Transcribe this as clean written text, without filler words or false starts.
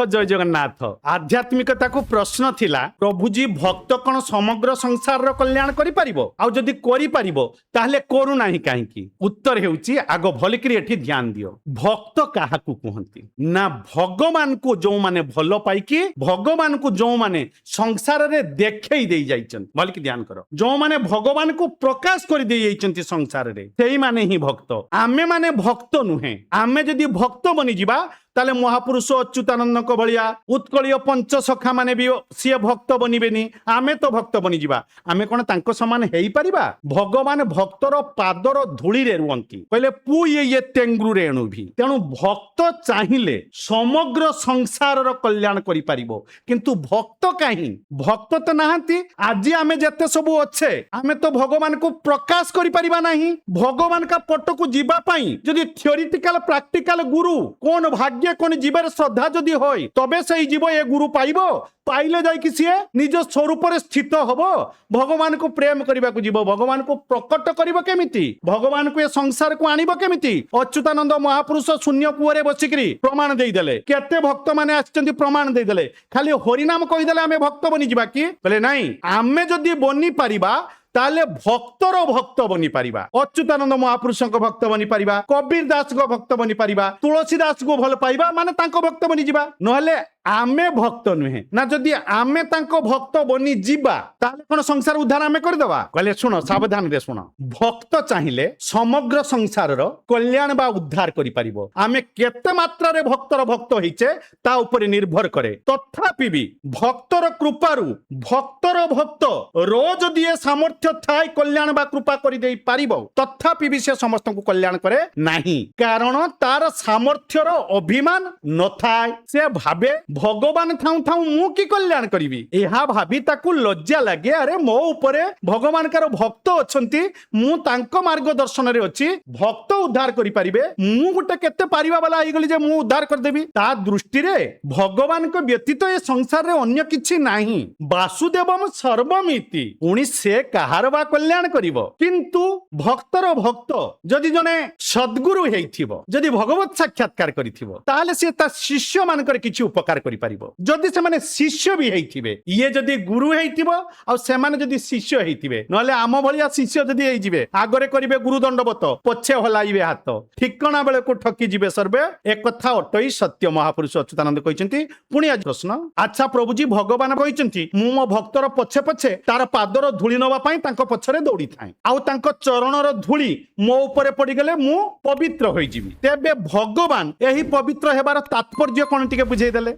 जय जगन्नाथ आध्यात्मिकता को प्रश्न थिला प्रभुजी भक्त कौन समग्र संसार रो कल्याण करि परिबो आ जदि करि परिबो ताहले करू नाही काहेकि उत्तर हेउची आग भलिकरी एठी ध्यान दियो भक्त काहाकू कहंती ना भगवान को जो माने भलो पाइकी भगवान को जो माने संसार रे देखै देई जाइछन भलिकी ध्यान करो जो माने भगवान को प्रकाश करि देई जाइछन्ति संसार रे सेही माने ही भक्त आमे माने भक्त नुहे आमे जदि भक्त बनि जिबा ताले महापुरुष अच्युतानंद भलिया उत्कलीय पंच सखा माने भी सी भक्त बनबेनी आमे तो भक्त बनी जिबा आमे कोन तांको समान हेई परिबा भगवान भक्तर पादर धूली रे रुहंती कहले पु ये तेंगुरु रेणु भी तेणु भक्त चाहिए समग्र संसार रो कल्याण करि परिबो किंतु भक्त काहे भक्त तो नाहंती आज आमे जते सब अच्छे आमे तो भगवान को प्रकाश करि परिबा नाही भगवान का पट को जीवा पई जदि थ्योरेटिकल प्रैक्टिकल गुरु कोन भाग्य कोन जीवर श्रद्धा जदि होय तबे सही जीव ए गुरु पाइबो पाइले जाय कि सीए निज स्वरूप रे स्थित हबो भगवान को प्रेम करबा को जीव भगवान को प्रकट करबो केमिति भगवान को ए संसार को आनिबो केमिति अच्युतानंद महापुरुष शून्य कुओरे बसिकरी प्रमाण देई देले केते भक्त माने आछंती प्रमाण देई देले खाली हरि नाम कहि देले आमे भक्त बनि जिबा कि बोले नाही आमे जदि बनि परिबा ताले भक्तर भक्त बनी पारिबा अच्युतानंद महापुरुष भक्त बनी पारिबा कबीर दास को भक्त बनी पारिबा तुलसी दास को भल पाइबा माने तांको भक्त बनी जिबा नहले आमे भक्त नुहे ना जदि आमे तांको भक्त बनी जिबा ताले कोन संसार उद्धार आमे कर देबा कहले सुनो सावधान रे सुनो भक्त चाहिए समग्र संसार रो कल्याण बा उद्धार करि परिबो आमे केते मात्रा रे भक्तर भक्त होइचे ता ऊपर निर्भर करे तथापि भी भक्तर कृपारु भक्तर भक्त रोज दिए सामर्थ्य थाय कल्याण बा कृपा करि देई पारिबो तथापि भी से समस्त को कल्याण करे नाही कारण तार सामर्थ्य रो अभिमान न थाय से भाबे भगवान थाउ थाउ मु की कल्याण करिवि एहा भाबी ताकू लज्जा लागे अरे मो ऊपरे भगवान कार भक्त अछंती मु तांको मार्गदर्शन रे अछि भक्त उद्धार करि परिबे मु गुटे केते पारिबा वाला आइ गली जे मु उद्धार कर देबी ता दृष्टि रे भगवान को व्यतीत ए संसार रे अन्य किछि नाही वासुदेवम सर्वमिति पुनी से कहार बा कल्याण करिवो किंतु भक्तर भक्त जदि जने सद्गुरु हेइथिबो जदि भगवत साक्षात्कार करिथिबो ताले से ता शिष्य मानकर किछि उपकार करि परिबो जदि से माने शिष्य भी हेइथिबे ये जदि गुरु हेइथिबो आ से माने जदि शिष्य हेइथिबे नले आम भलिया शिष्य जदि हेइ जिवे आगरे करिवे गुरु दंडवत पछे हलाइबे हाथ ठिकणा बेले को ठकी जिवे सर्वे एक कथा अटई सत्य महापुरुष अच्युतानंद कहिसंती पुनी आज प्रश्न अच्छा प्रभुजी भगवान कहिसंती मु मो भक्तर पछे पछे तार पादर धूली नवा पई तांको पछरे दौड़ी थाए आउ तांको चरणर धूली मो ऊपर पड़ी गले मु पवित्र होई जिवि तेबे भगवान एही पवित्र हेबार तात्पर्य कोन टिके बुझेइ देले